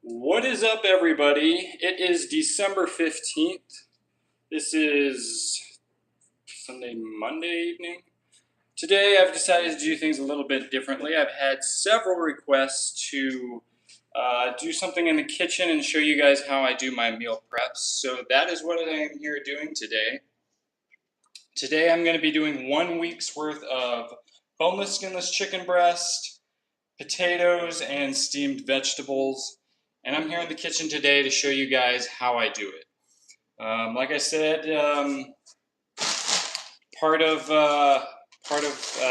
What is up, everybody? It is December 15th. This is Monday evening. Today I've decided to do things a little bit differently. I've had several requests to do something in the kitchen and show you guys how I do my meal preps. So that is what I am here doing today. Today I'm going to be doing 1 week's worth of boneless, skinless chicken breast, potatoes, and steamed vegetables. And I'm here in the kitchen today to show you guys how I do it. Like I said, part of a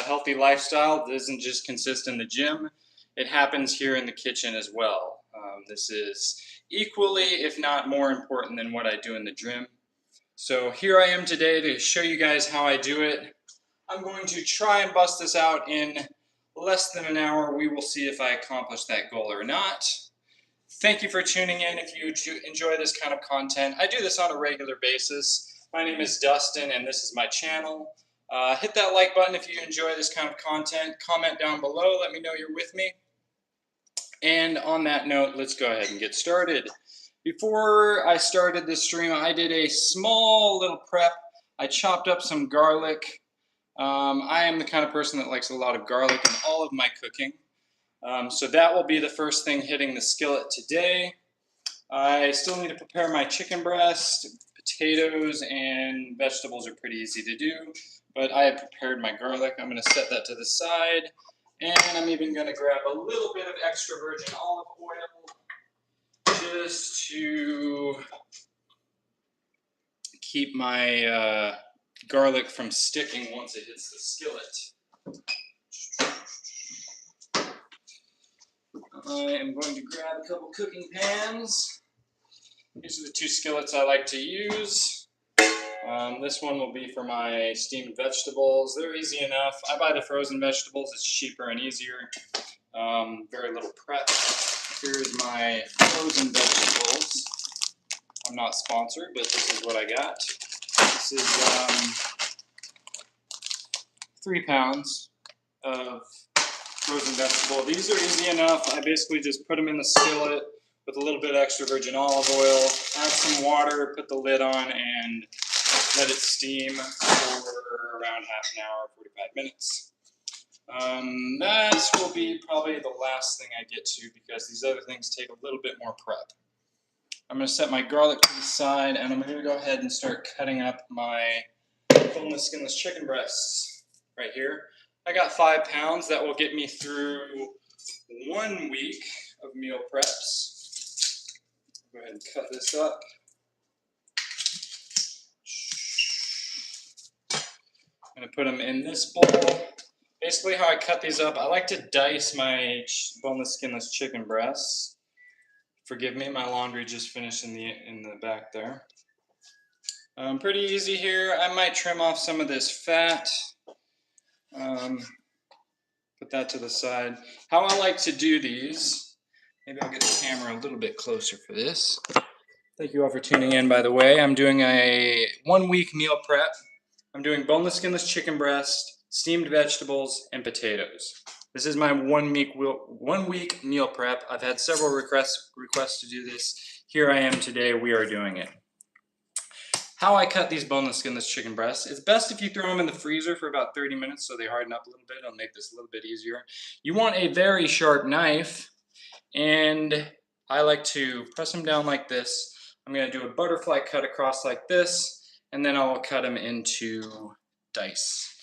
healthy lifestyle doesn't just consist in the gym. It happens here in the kitchen as well. This is equally, if not more important than what I do in the gym. So here I am today to show you guys how I do it. I'm going to try and bust this out in less than an hour. We will see if I accomplish that goal or not. Thank you for tuning in. If you enjoy this kind of content, I do this on a regular basis. My name is Dustin, and this is my channel. Hit that like button if you enjoy this kind of content. Comment down below. Let me know you're with me. And on that note, let's go ahead and get started. Before I started this stream, I did a small little prep. I chopped up some garlic. I am the kind of person that likes a lot of garlic in all of my cooking. So that will be the first thing hitting the skillet today. I still need to prepare my chicken breast. Potatoes and vegetables are pretty easy to do, but I have prepared my garlic. I'm going to set that to the side, and I'm even going to grab a little bit of extra virgin olive oil just to keep my garlic from sticking once it hits the skillet. I am going to grab a couple cooking pans. These are the two skillets I like to use. This one will be for my steamed vegetables. They're easy enough. I buy the frozen vegetables. It's cheaper and easier. Very little prep. Here's my frozen vegetables. I'm not sponsored, but this is what I got. This is 3 pounds of frozen vegetable. These are easy enough. I basically just put them in the skillet with a little bit of extra virgin olive oil, add some water, put the lid on, and let it steam for around half an hour, 45 minutes. That will be probably the last thing I get to because these other things take a little bit more prep. I'm going to set my garlic to the side, and I'm going to go ahead and start cutting up my boneless, skinless chicken breasts right here. I got 5 pounds. That will get me through 1 week of meal preps. Go ahead and cut this up. I'm going to put them in this bowl. Basically how I cut these up, I like to dice my boneless, skinless chicken breasts. Forgive me, my laundry just finished in the back there. Pretty easy here. I might trim off some of this fat. Put that to the side. How I like to do these, maybe I'll get the camera a little bit closer for this. Thank you all for tuning in, by the way. I'm doing a 1 week meal prep. I'm doing boneless, skinless chicken breast, steamed vegetables, and potatoes. This is my 1 week meal prep. I've had several requests to do this. Here I am today. We are doing it. How I cut these boneless, skinless chicken breasts, it's best if you throw them in the freezer for about 30 minutes so they harden up a little bit. It'll make this a little bit easier. You want a very sharp knife, and I like to press them down like this. I'm going to do a butterfly cut across like this, and then I'll cut them into dice.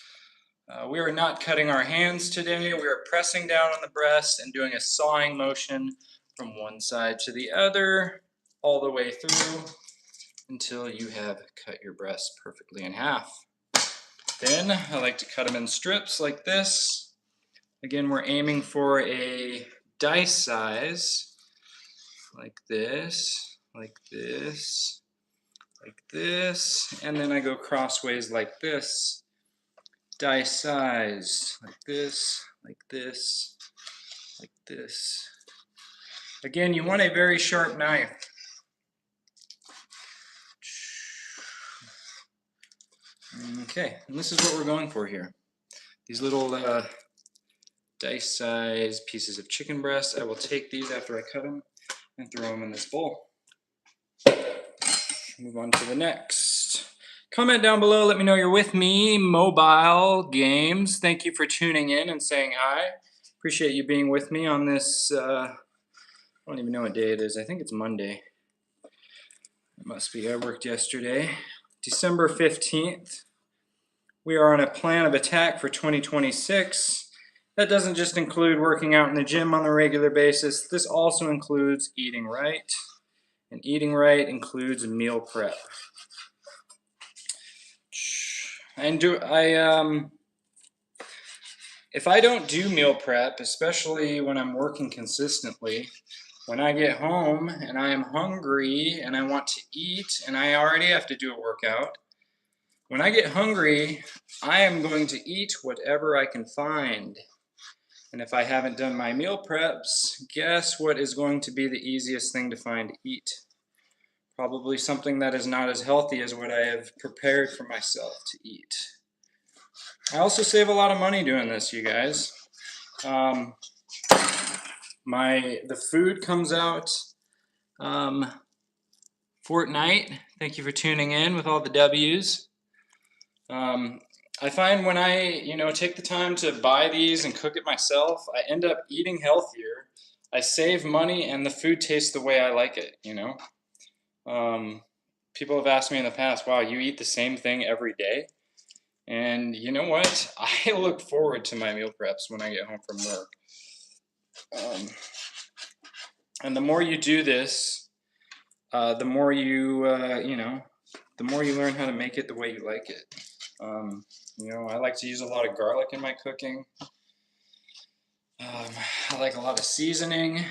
We are not cutting our hands today. We are pressing down on the breast and doing a sawing motion from one side to the other, all the way through, until you have cut your breast perfectly in half. Then I like to cut them in strips like this. Again, we're aiming for a dice size, like this, like this, like this, and then I go crossways like this, dice size, like this, like this, like this. Again, you want a very sharp knife. Okay, and this is what we're going for here. These little dice size pieces of chicken breast, I will take these after I cut them. and throw them in this bowl. Move on to the next. Comment down below, let me know you're with me. Mobile Games, thank you for tuning in and saying hi. Appreciate you being with me on this, I don't even know what day it is. I think it's Monday. It must be, I worked yesterday. December 15th. We are on a plan of attack for 2026. That doesn't just include working out in the gym on a regular basis. This also includes eating right. And eating right includes meal prep. And if I don't do meal prep, especially when I'm working consistently, when I get home and I am hungry and I want to eat and I already have to do a workout, when I get hungry, I am going to eat whatever I can find. And if I haven't done my meal preps, guess what is going to be the easiest thing to find to eat? Probably something that is not as healthy as what I have prepared for myself to eat. I also save a lot of money doing this, you guys. The food comes out Fortnite. Thank you for tuning in with all the W's. I find when I, take the time to buy these and cook it myself, I end up eating healthier. I save money and the food tastes the way I like it, People have asked me in the past, wow, you eat the same thing every day? And you know what? I look forward to my meal preps when I get home from work. And the more you do this, the more you, the more you learn how to make it the way you like it. I like to use a lot of garlic in my cooking. I like a lot of seasoning.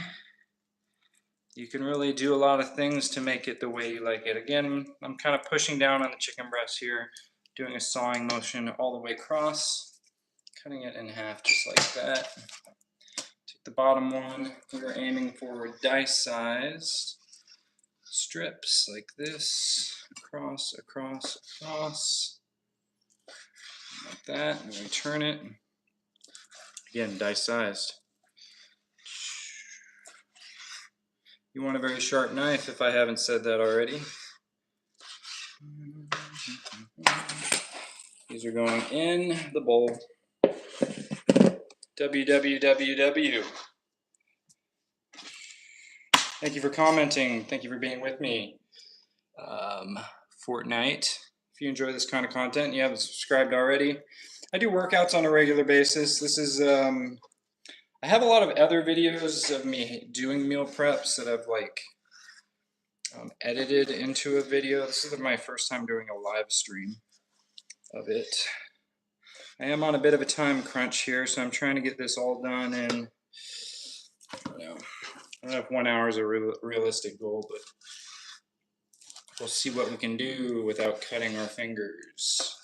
You can really do a lot of things to make it the way you like it. Again, I'm kind of pushing down on the chicken breast here, doing a sawing motion all the way across, cutting it in half just like that. Take the bottom one, we're aiming for dice-sized strips like this, across, across, across, like that, and we turn it. Again, dice-sized. You want a very sharp knife if I haven't said that already. These are going in the bowl. www. Thank you for commenting. Thank you for being with me. Fortnite. If you enjoy this kind of content and you haven't subscribed already, I do workouts on a regular basis. This is I have a lot of other videos of me doing meal preps that I've edited into a video. This is my first time doing a live stream of it. I am on a bit of a time crunch here, so I'm trying to get this all done in, I don't know if 1 hour is a realistic goal, but we'll see what we can do without cutting our fingers.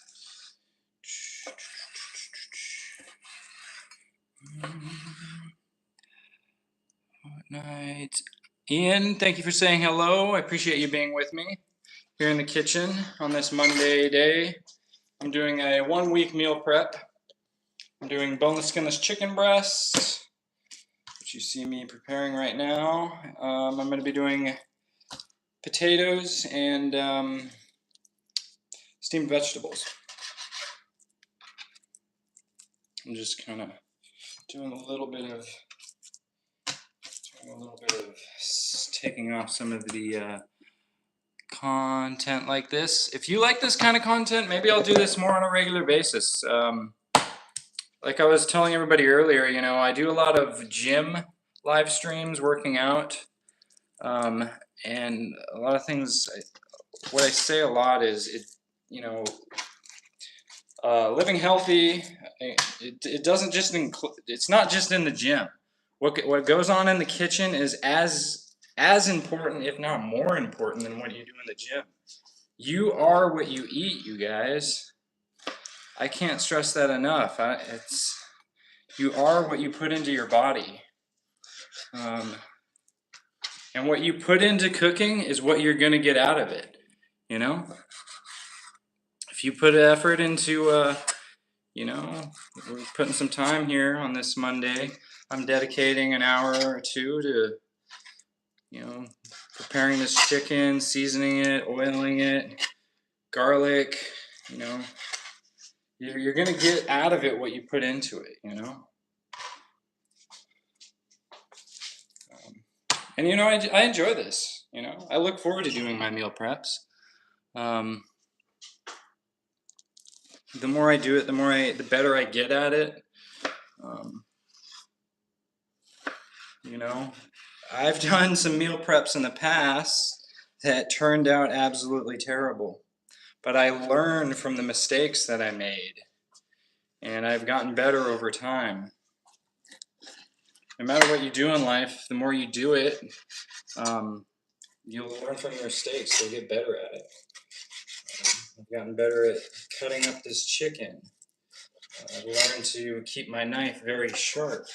Night. Ian, thank you for saying hello. I appreciate you being with me here in the kitchen on this Monday day. I'm doing a 1-week meal prep. I'm doing boneless, skinless chicken breasts, which you see me preparing right now. I'm going to be doing potatoes and steamed vegetables. I'm just kind of doing a little bit of taking off some of the content like this. If you like this kind of content, maybe I'll do this more on a regular basis. Like I was telling everybody earlier, I do a lot of gym live streams, working out, and a lot of things. What I say a lot is, living healthy. It doesn't just include. It's not just in the gym. What goes on in the kitchen is as important, if not more important, than what you do in the gym. You are what you eat, you guys. I can't stress that enough. You are what you put into your body. And what you put into cooking is what you're going to get out of it. If you put effort into, we're putting some time here on this Monday. I'm dedicating an hour or two to You know, preparing this chicken, seasoning it, oiling it, garlic, you know. You're going to get out of it what you put into it, you know. And, you know, I enjoy this, you know. I look forward to doing my meal preps. The more I do it, the better I get at it. You know, I've done some meal preps in the past that turned out absolutely terrible. But I learned from the mistakes that I made. And I've gotten better over time. No matter what you do in life, the more you do it, you'll learn from your mistakes. You'll get better at it. I've gotten better at cutting up this chicken. I've learned to keep my knife very sharp.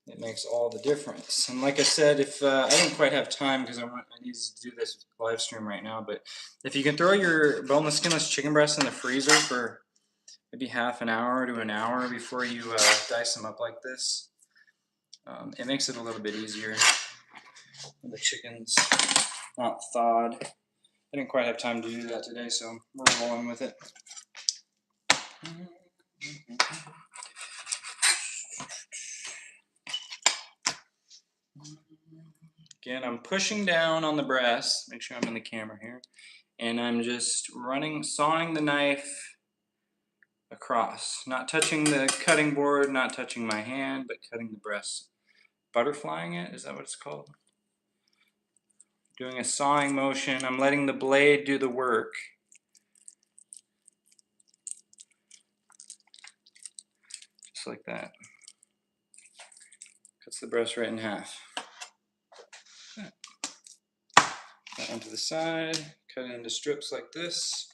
It makes all the difference. And like I said, if I don't quite have time because I need to do this live stream right now, but if you can throw your boneless, skinless chicken breasts in the freezer for maybe half an hour to an hour before you dice them up like this, it makes it a little bit easier when the chicken's not thawed. I didn't quite have time to do that today, so we're rolling with it. Again, I'm pushing down on the breast. Make sure I'm in the camera here. And I'm just sawing the knife across. Not touching the cutting board, not touching my hand, but cutting the breast. Butterflying it, is that what it's called? Doing a sawing motion. I'm letting the blade do the work. Just like that. Cuts the breast right in half. That one to the side. Cut it into strips like this.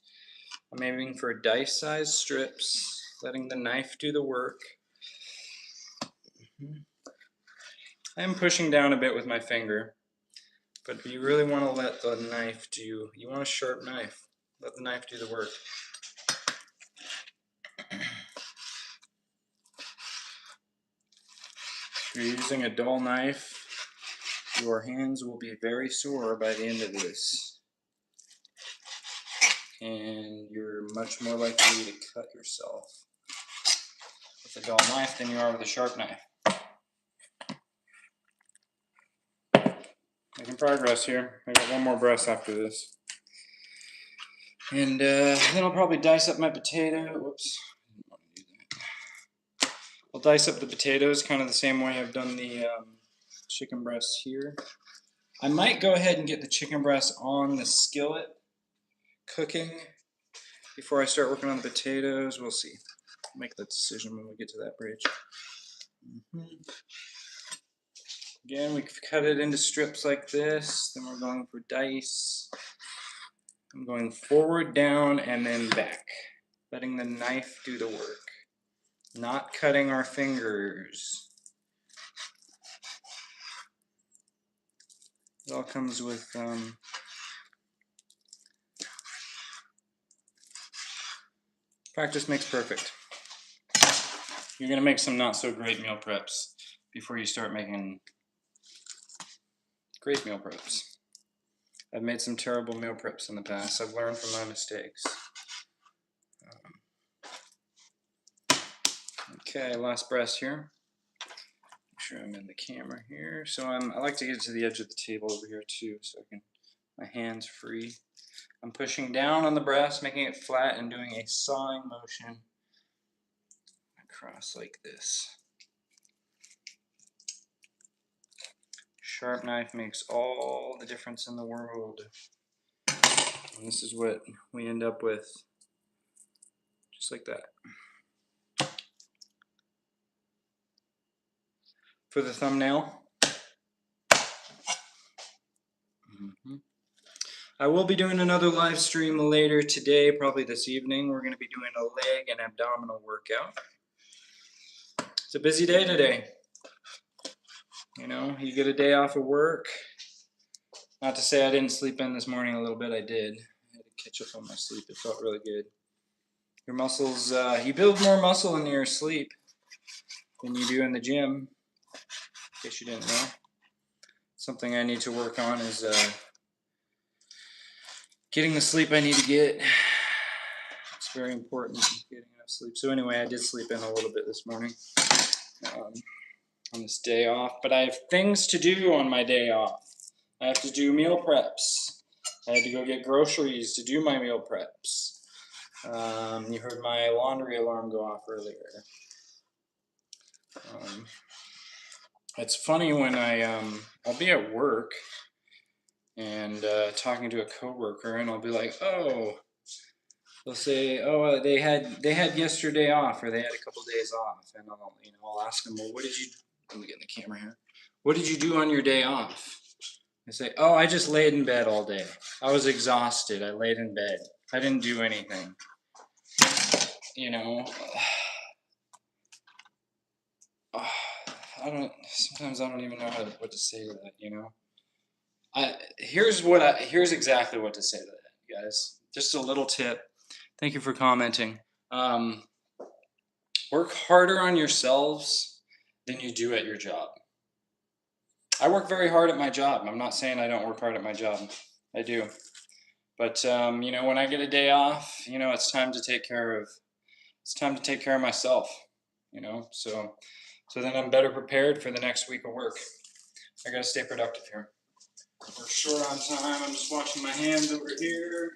I'm aiming for dice-sized strips, letting the knife do the work. I'm pushing down a bit with my finger, but you really want to let the knife do, you want a sharp knife. Let the knife do the work. If you're using a dull knife, your hands will be very sore by the end of this. And you're much more likely to cut yourself with a dull knife than you are with a sharp knife. Making progress here. I got one more breast after this. And then I'll probably dice up my potato. Whoops. I didn't want to do that. I'll dice up the potatoes kind of the same way I've done the chicken breasts here. I might go ahead and get the chicken breast on the skillet cooking before I start working on the potatoes. We'll see. I'll make that decision when we get to that bridge. Again, we cut it into strips like this. Then we're going for dice. I'm going forward, down, and then back. Letting the knife do the work. Not cutting our fingers. It all comes with practice makes perfect. You're going to make some not so great meal preps before you start making great meal preps. I've made some terrible meal preps in the past. I've learned from my mistakes. Okay, last breast here. Make sure I'm in the camera here. So I like to get to the edge of the table over here too, so my hands free. I'm pushing down on the breast, making it flat, and doing a sawing motion across like this. Sharp knife makes all the difference in the world. And this is what we end up with. Just like that. For the thumbnail. I will be doing another live stream later today, probably this evening. We're going to be doing a leg and abdominal workout. It's a busy day today. You know, you get a day off of work. Not to say I didn't sleep in this morning a little bit, I did. I had to catch up on my sleep. It felt really good. Your muscles, you build more muscle in your sleep than you do in the gym, in case you didn't know. something I need to work on is getting the sleep I need to get. It's very important, getting enough sleep. So anyway, I did sleep in a little bit this morning on this day off, but I have things to do on my day off. I have to do meal preps. I had to go get groceries to do my meal preps. You heard my laundry alarm go off earlier. It's funny when I'll be at work and talking to a coworker, and I'll be like, oh, they'll say, oh, they had yesterday off, or they had a couple days off, and I'll ask them, well, what did you? Let me get in the camera here. What did you do on your day off? They say, oh, I just laid in bed all day. I was exhausted. I laid in bed. I didn't do anything. You know, sometimes I don't even know what to say to that, you know. Here's exactly what to say to that, guys. Just a little tip. Thank you for commenting. Work harder on yourselves than you do at your job. I work very hard at my job. I'm not saying I don't work hard at my job. I do. But you know, when I get a day off, you know, it's time to take care of myself, you know. So then I'm better prepared for the next week of work. I gotta stay productive here. We're short on time. I'm just washing my hands over here.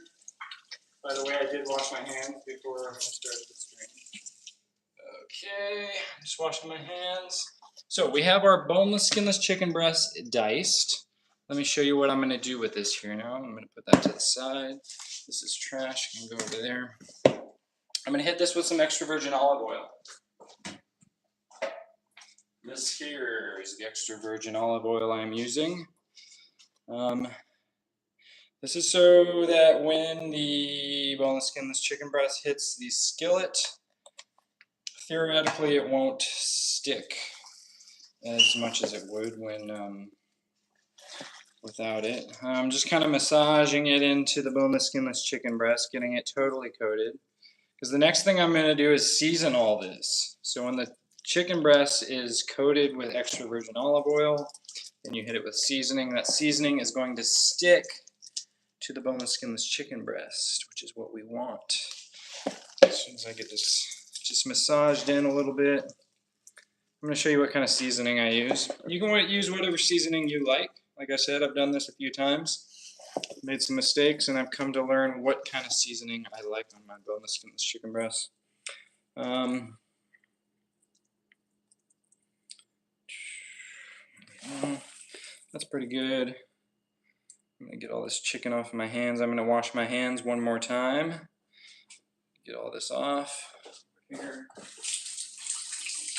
By the way, I did wash my hands before I started the stream. Okay, I'm just washing my hands. So we have our boneless, skinless chicken breast diced. Let me show you what I'm going to do with this here now. I'm going to put that to the side. This is trash. You can go over there. I'm going to hit this with some extra virgin olive oil. This here is the extra virgin olive oil I'm using. This is so that when the boneless, skinless chicken breast hits the skillet, theoretically it won't stick as much as it would when without it. I'm just kind of massaging it into the boneless, skinless chicken breast, getting it totally coated. Because the next thing I'm going to do is season all this. So when the chicken breast is coated with extra virgin olive oil, then you hit it with seasoning. That seasoning is going to stick to the boneless, skinless chicken breast, which is what we want. As soon as I get this just massaged in a little bit, I'm going to show you what kind of seasoning I use. You can use whatever seasoning you like. Like I said, I've done this a few times. Made some mistakes, and I've come to learn what kind of seasoning I like on my boneless, skinless chicken breast. That's pretty good. I'm going to get all this chicken off of my hands. I'm going to wash my hands one more time. Get all this off here.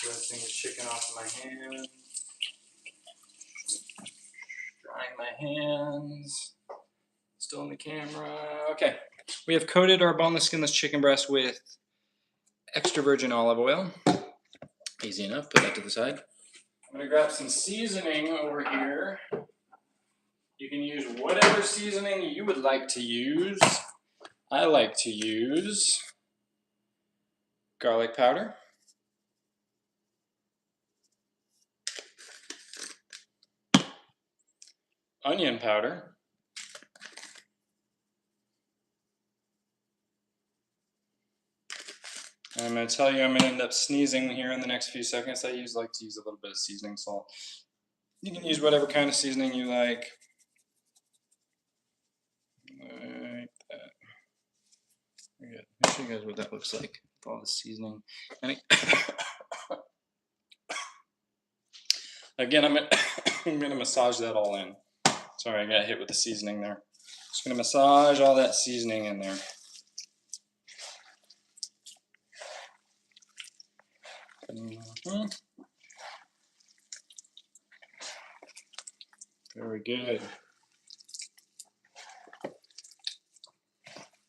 Rinsing the chicken off of my hands. Drying my hands. Still in the camera. Okay. We have coated our boneless, skinless chicken breast with extra virgin olive oil. Easy enough. Put that to the side. I'm going to grab some seasoning over here. You can use whatever seasoning you would like to use. I like to use garlic powder, onion powder, and I'm going to tell you I'm going to end up sneezing here in the next few seconds. I like to use a little bit of seasoning salt. You can use whatever kind of seasoning you like. Like that. Very good. I'll show you guys what that looks like with all the seasoning. And again, I'm going to massage that all in. Sorry, I got hit with the seasoning there. Just going to massage all that seasoning in there. Very good.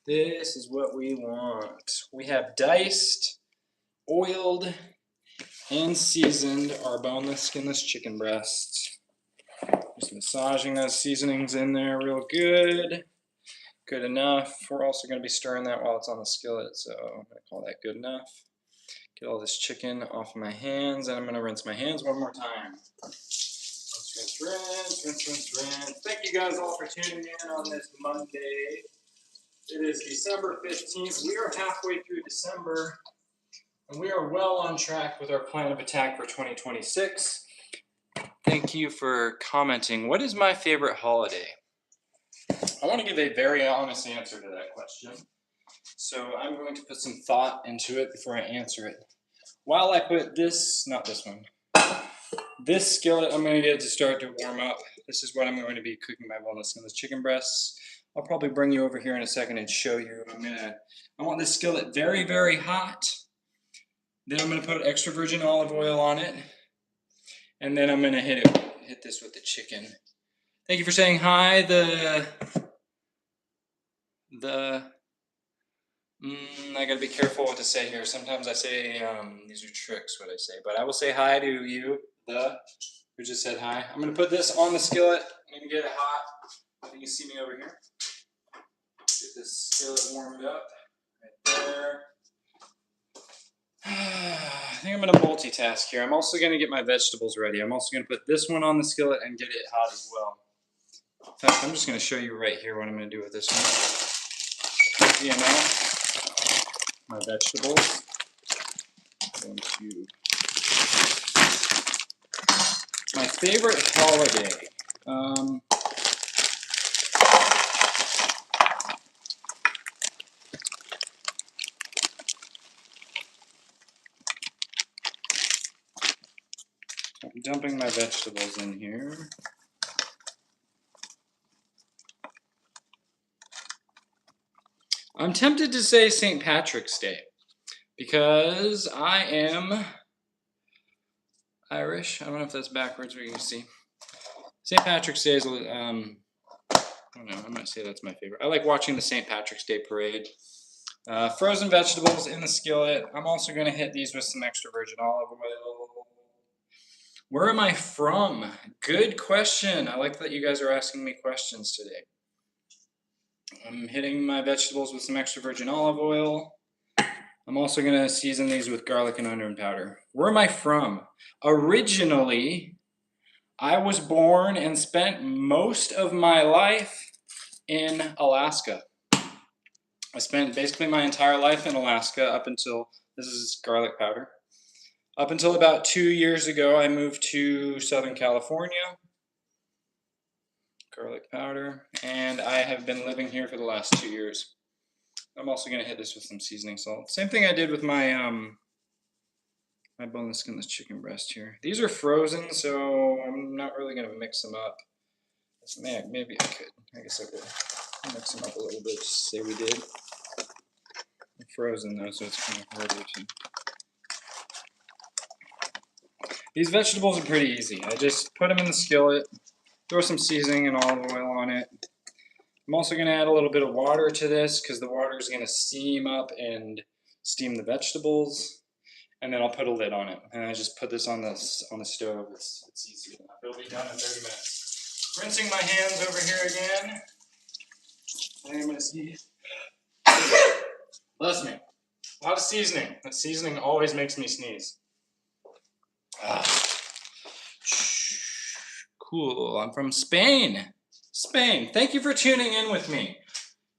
This is what we want. We have diced, oiled, and seasoned our boneless, skinless chicken breasts. Just massaging those seasonings in there real good. Good enough. We're also going to be stirring that while it's on the skillet, so I'm going to call that good enough. Get all this chicken off my hands, and I'm going to rinse my hands one more time. Once Rinse, rinse, rinse, rinse, rinse. Thank you guys all for tuning in on this Monday. It is December 15th. We are halfway through December, and we are well on track with our plan of attack for 2026. Thank you for commenting. What is my favorite holiday? I want to give a very honest answer to that question. So I'm going to put some thought into it before I answer it. While I put this, not this one, this skillet, I'm going to get it to start to warm up. This is what I'm going to be cooking my boneless skinless chicken breasts. I'll probably bring you over here in a second and show you. I want this skillet very, very hot. Then I'm going to put extra virgin olive oil on it. And then I'm going to hit this with the chicken. Thank you for saying hi. I gotta be careful what to say here. Sometimes I say, these are tricks what I say, but I will say hi to you, who just said hi. I'm gonna put this on the skillet. I'm gonna get it hot. I think you see me over here. Get this skillet warmed up right there. I think I'm gonna multitask here. I'm also gonna get my vegetables ready. I'm also gonna put this one on the skillet and get it hot as well. In fact, I'm just gonna show you right here what I'm gonna do with this one. Easy enough. My vegetables. My favorite holiday. I'm dumping my vegetables in here. I'm tempted to say St. Patrick's Day because I am Irish. I don't know if that's backwards, but you can see. St. Patrick's Day is, I don't know, I might say that's my favorite. I like watching the St. Patrick's Day parade. Frozen vegetables in the skillet. I'm also going to hit these with some extra virgin olive oil. Where am I from? Good question. I like that you guys are asking me questions today. I'm hitting my vegetables with some extra virgin olive oil. I'm also going to season these with garlic and onion powder. Where am I from? Originally, I was born and spent most of my life in Alaska. I spent basically my entire life in Alaska up until, this is garlic powder. Up until about 2 years ago, I moved to Southern California. Garlic powder, and I have been living here for the last 2 years. I'm also going to hit this with some seasoning salt. Same thing I did with my my boneless skinless chicken breast here. These are frozen, so I'm not really going to mix them up. Maybe I could. I guess I could mix them up a little bit, just say we did. They're frozen though, so it's kind of harder to. These vegetables are pretty easy. I just put them in the skillet. Throw some seasoning and olive oil on it. I'm also going to add a little bit of water to this because the water is going to steam up and steam the vegetables. And then I'll put a lid on it. And I just put this on the stove. It's easy enough. It'll be done in 30 minutes. Rinsing my hands over here again. I think I'm going to see. Bless me. A lot of seasoning. That seasoning always makes me sneeze. Cool. I'm from Spain. Spain. Thank you for tuning in with me.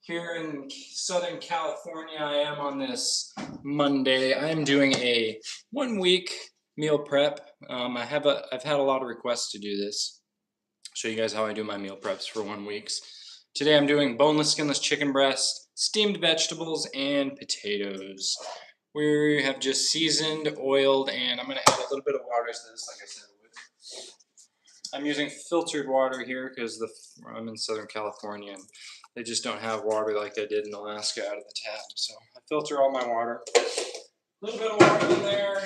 Here in Southern California, I am on this Monday. I am doing a 1-week meal prep. I've had a lot of requests to do this. Show you guys how I do my meal preps for 1 week. Today I'm doing boneless skinless chicken breast, steamed vegetables, and potatoes. We have just seasoned, oiled, and I'm going to add a little bit of water to this, like I said I would. I'm using filtered water here because I'm in Southern California and they just don't have water like they did in Alaska out of the tap. So I filter all my water. A little bit of water in there.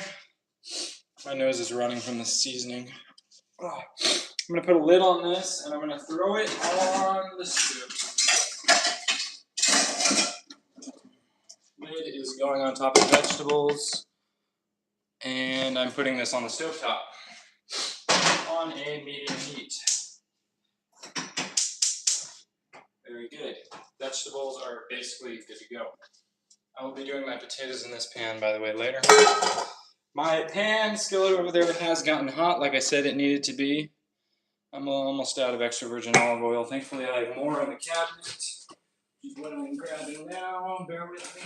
My nose is running from the seasoning. I'm going to put a lid on this and I'm going to throw it on the stove. Lid is going on top of the vegetables. And I'm putting this on the stovetop on a medium heat. Very good. Vegetables are basically good to go. I will be doing my potatoes in this pan, by the way, later. My pan skillet over there has gotten hot, like I said it needed to be. I'm almost out of extra virgin olive oil. Thankfully, I have more in the cabinet. Just what I'm grabbing now. Bear with me.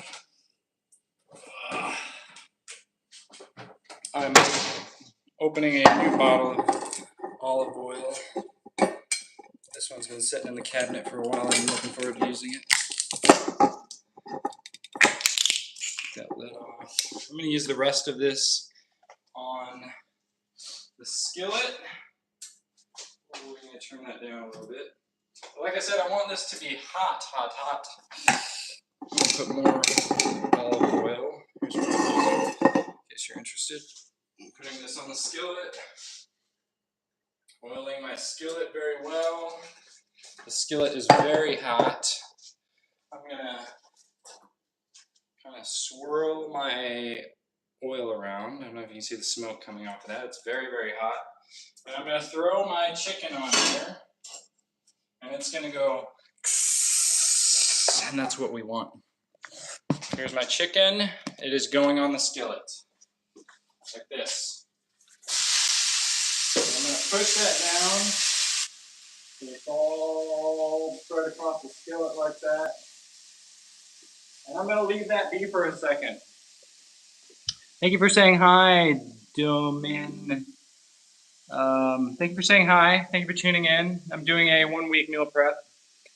I'm opening a new bottle of olive oil. This one's been sitting in the cabinet for a while. I'm looking forward to using it. Get that lid off. I'm going to use the rest of this on the skillet. We're going to turn that down a little bit. Like I said, I want this to be hot, hot, hot. I'm going to put more olive oil. Here's what I'm using, in case you're interested. I'm putting this on the skillet. Oiling my skillet very well. The skillet is very hot. I'm going to kind of swirl my oil around. I don't know if you can see the smoke coming off of that. It's very, very hot. And I'm going to throw my chicken on here. And it's going to go, and that's what we want. Here's my chicken. It is going on the skillet. Like this. And I'm going to push that down. And it's all spread across the skillet like that. And I'm going to leave that be for a second. Thank you for saying hi, Domin. Thank you for saying hi. Thank you for tuning in. I'm doing a 1-week meal prep.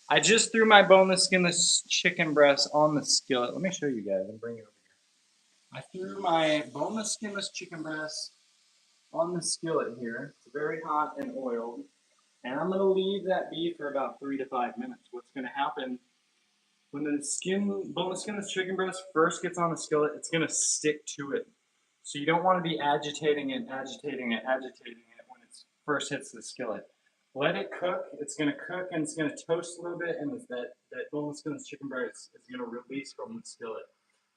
I just threw my boneless, skinless chicken breast on the skillet. Let me show you guys. I'll bring you over here. I threw my boneless, skinless chicken breast on the skillet here. It's very hot and oiled. And I'm going to leave that be for about 3 to 5 minutes. What's going to happen when the boneless, skinless chicken breast first gets on the skillet, it's going to stick to it. So you don't want to be agitating it when it first hits the skillet. Let it cook. It's going to cook and it's going to toast a little bit, and that boneless, skinless chicken breast is going to release from the skillet.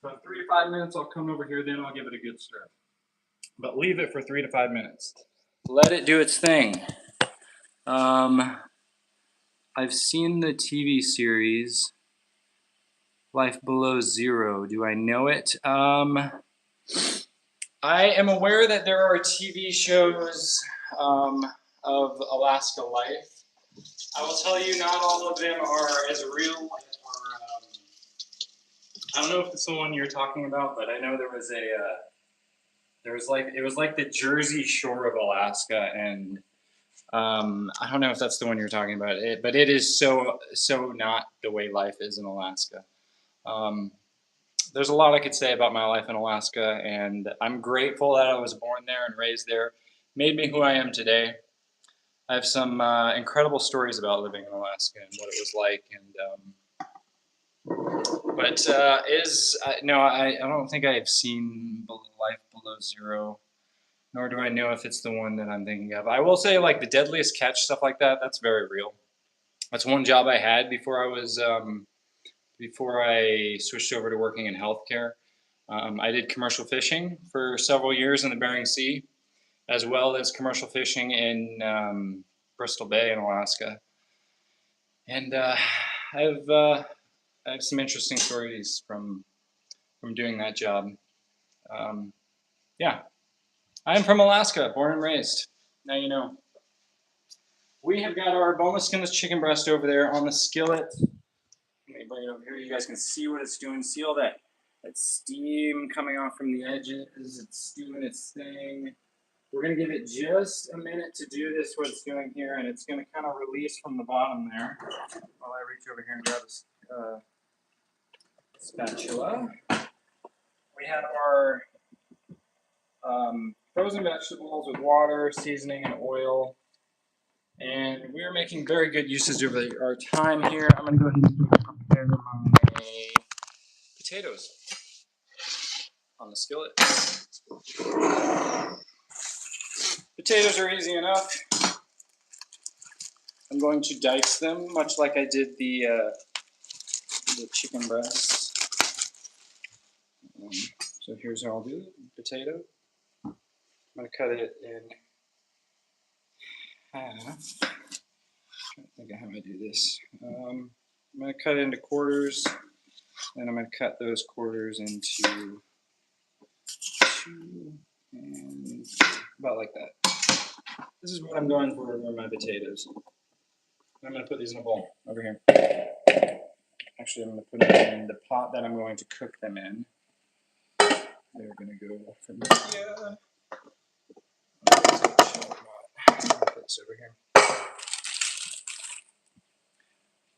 So in 3 to 5 minutes, I'll come over here, then I'll give it a good stir. But leave it for 3 to 5 minutes. Let it do its thing. I've seen the TV series Life Below Zero. Do I know it? I am aware that there are TV shows of Alaska life. I will tell you, not all of them are as real. I don't know if it's the one you're talking about, but I know there was it was like the Jersey Shore of Alaska, and I don't know if that's the one you're talking about. But it is so not the way life is in Alaska. There's a lot I could say about my life in Alaska, and I'm grateful that I was born there and raised there. Made me who I am today. I have some incredible stories about living in Alaska and what it was like. No, I don't think I have seen Life Below Zero, nor do I know if it's the one that I'm thinking of. I will say, like, the Deadliest Catch, stuff like that, that's very real. That's one job I had before I switched over to working in healthcare. I did commercial fishing for several years in the Bering Sea, as well as commercial fishing in Bristol Bay in Alaska. And I have some interesting stories from doing that job. Yeah, I'm from Alaska, born and raised. Now you know. We have got our boneless, skinless chicken breast over there on the skillet. Let me bring it over here. You guys can see what it's doing. See all that steam coming off from the edges. It's doing its thing. We're going to give it just a minute to do this, what it's doing here, and it's going to kind of release from the bottom there while I reach over here and grab a spatula. We have our frozen vegetables with water, seasoning, and oil. And we're making very good uses of our time here. I'm going to go ahead and prepare my potatoes on the skillet. Potatoes are easy enough. I'm going to dice them, much like I did the chicken breast. So here's how I'll do it. Potato. I'm going to cut it in half. I think how I do this. I'm going to cut it into quarters, and I'm going to cut those quarters into 2 and 3, about like that. This is what I'm going for my potatoes. I'm going to put these in a bowl over here. Actually, I'm going to put them in the pot that I'm going to cook them in. They're going to go from here. Put this over here.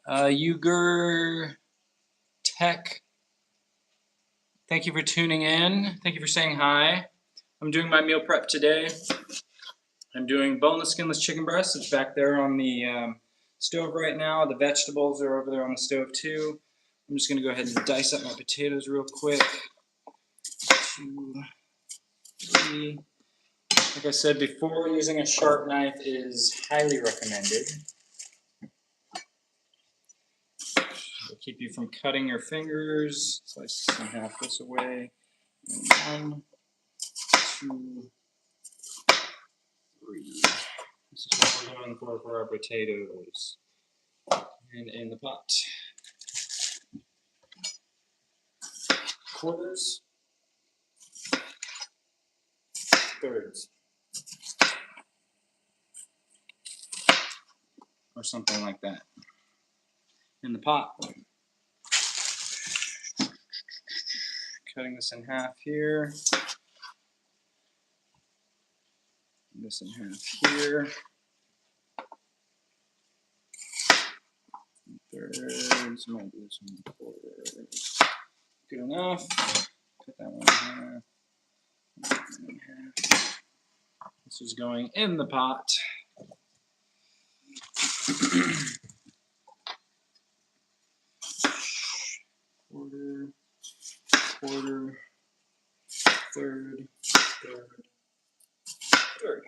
Uger Tech, thank you for tuning in. Thank you for saying hi. I'm doing my meal prep today. I'm doing boneless, skinless chicken breast. It's back there on the stove right now. The vegetables are over there on the stove too. I'm just going to go ahead and dice up my potatoes real quick. 2, 3. Like I said before, using a sharp knife is highly recommended. It'll keep you from cutting your fingers. Slice this in half this away. And 1, 2, 3. This is what we're going for our potatoes. And in the pot. Quarters. Thirds. Or something like that. In the pot. Cutting this in half here. This in half here. Thirds. Might do some quarters. Good enough. Cut that one in half. This is going in the pot. Quarter, quarter, third, third, third.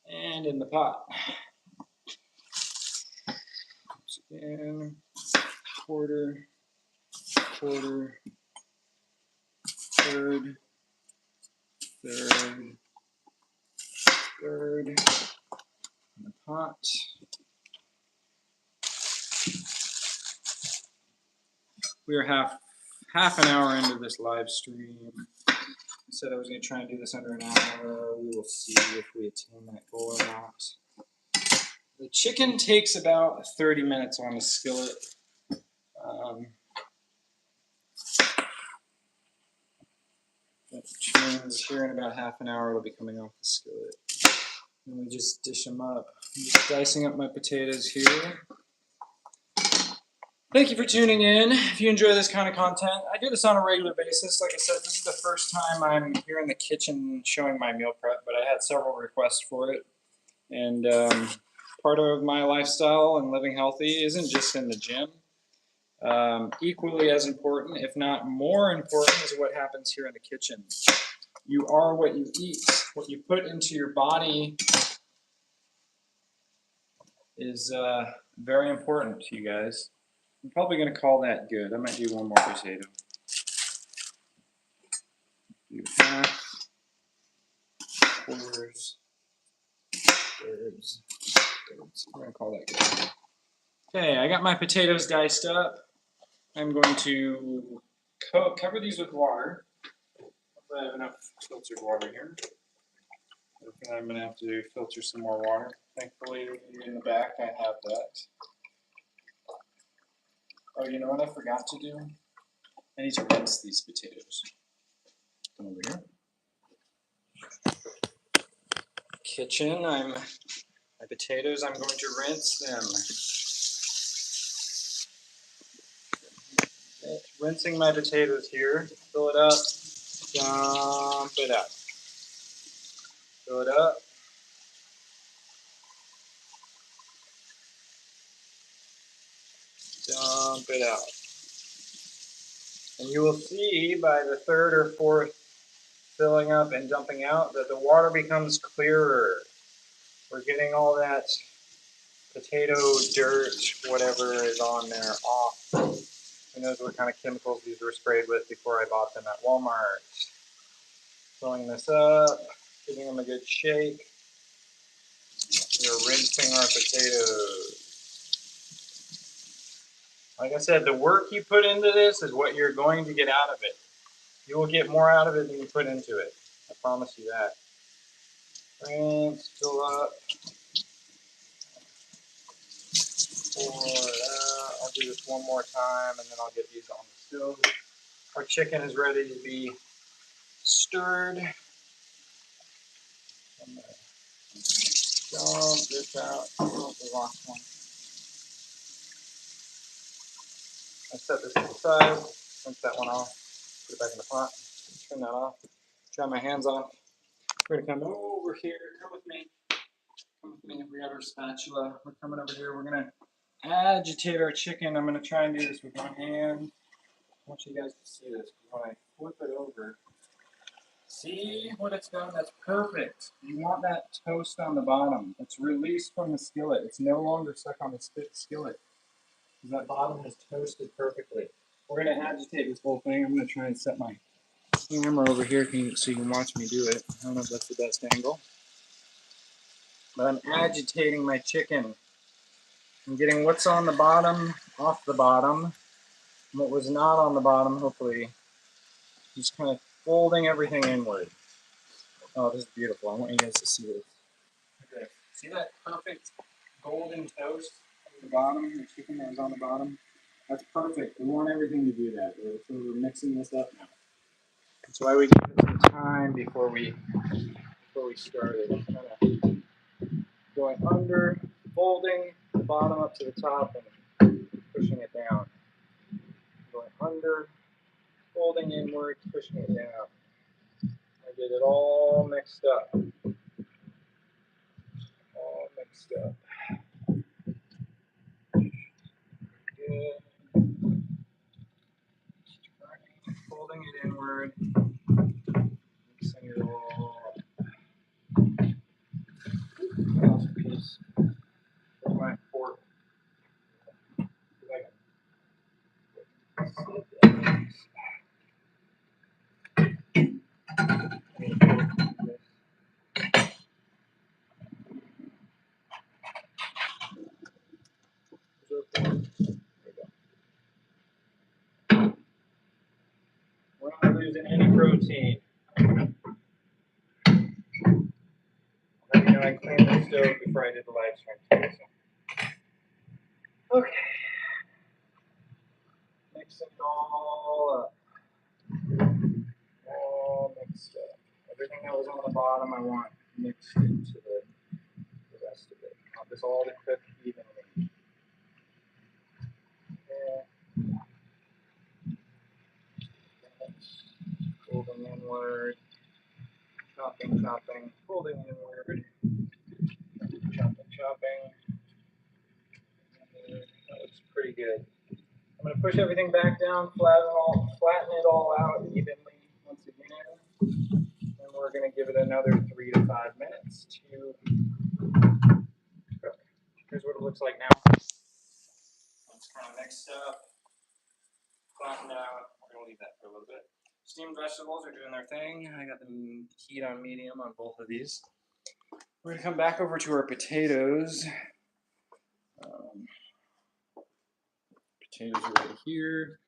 And in the pot. Once again, quarter, quarter, third, third, third. In the pot. We are half an hour into this live stream. I said I was going to try and do this under an hour. We will see if we attain that goal or not. The chicken takes about 30 minutes on the skillet. Which means here in about half an hour it'll be coming off the skillet. And we just dish them up. I'm just dicing up my potatoes here. Thank you for tuning in. If you enjoy this kind of content, I do this on a regular basis. Like I said, this is the first time I'm here in the kitchen showing my meal prep, but I had several requests for it. And part of my lifestyle and living healthy isn't just in the gym. Equally as important, if not more important, is what happens here in the kitchen. You are what you eat. What you put into your body is very important to you guys. I'm probably going to call that good. I might do one more potato. Do half, quarters, thirds, thirds. I'm going to call that good. Okay, I got my potatoes diced up. I'm going to cover these with water. Hopefully I have enough filtered water here. I'm going to have to filter some more water. Thankfully, in the back I have that. Oh, you know what I forgot to do? I need to rinse these potatoes. Come over here. Kitchen, my potatoes, I'm going to rinse them. Okay, rinsing my potatoes here. Fill it up, dump it out. Fill it up. Dump it out. And you will see by the third or fourth filling up and dumping out that the water becomes clearer. We're getting all that potato dirt, whatever is on there, off. Who knows what kind of chemicals these were sprayed with before I bought them at Walmart. Filling this up, giving them a good shake. We're rinsing our potatoes. Like I said, the work you put into this is what you're going to get out of it. You will get more out of it than you put into it. I promise you that. Rinse, fill up. Pour it out. I'll do this one more time and then I'll get these on the stove. Our chicken is ready to be stirred. I'm gonna dump this out. Oh, the last one. I set this to the side, rinse that one off, put it back in the pot, turn that off, dry my hands off. We're gonna come over here, come with me. Come with me, we got our spatula. We're coming over here, we're gonna agitate our chicken. I'm gonna try and do this with one hand. I want you guys to see this. When I flip it over, see what it's done? That's perfect. You want that toast on the bottom. It's released from the skillet. It's no longer stuck on the skillet. Because that bottom is toasted perfectly. We're going to agitate this whole thing. I'm going to try and set my camera over here so you can watch me do it. I don't know if that's the best angle. But I'm agitating my chicken. I'm getting what's on the bottom off the bottom. And what was not on the bottom, hopefully. Just kind of folding everything inward. Oh, this is beautiful. I want you guys to see this. Okay. See that perfect golden toast at the bottom? The chicken that was on the bottom? That's perfect. We want everything to do that. So we're mixing this up now. That's why we give it some time before we start it. Kind of going under, folding the bottom up to the top, and pushing it down. Going under, folding inward, pushing it down. I get it all mixed up. All mixed up. Good. Folding it inward, mixing it all up. Last piece. Where's my fork? We're not losing any protein. Let me know I cleaned the stove before I did the live stream today. So. Okay. Mixing it all up. All mixed up. Everything that was on the bottom I want mixed into the rest of it. I want this all to cook evenly. Yeah. Folding inward. Chopping, chopping. Folding inward. Chopping, chopping. That looks pretty good. I'm going to push everything back down, flatten it all out evenly once again. And we're going to give it another 3 to 5 minutes to cook. Here's what it looks like now. It's kind of mixed up, flattened out. We're going to leave that for a little bit. Steamed vegetables are doing their thing. I got the heat on medium on both of these. We're going to come back over to our potatoes. Potatoes are right here.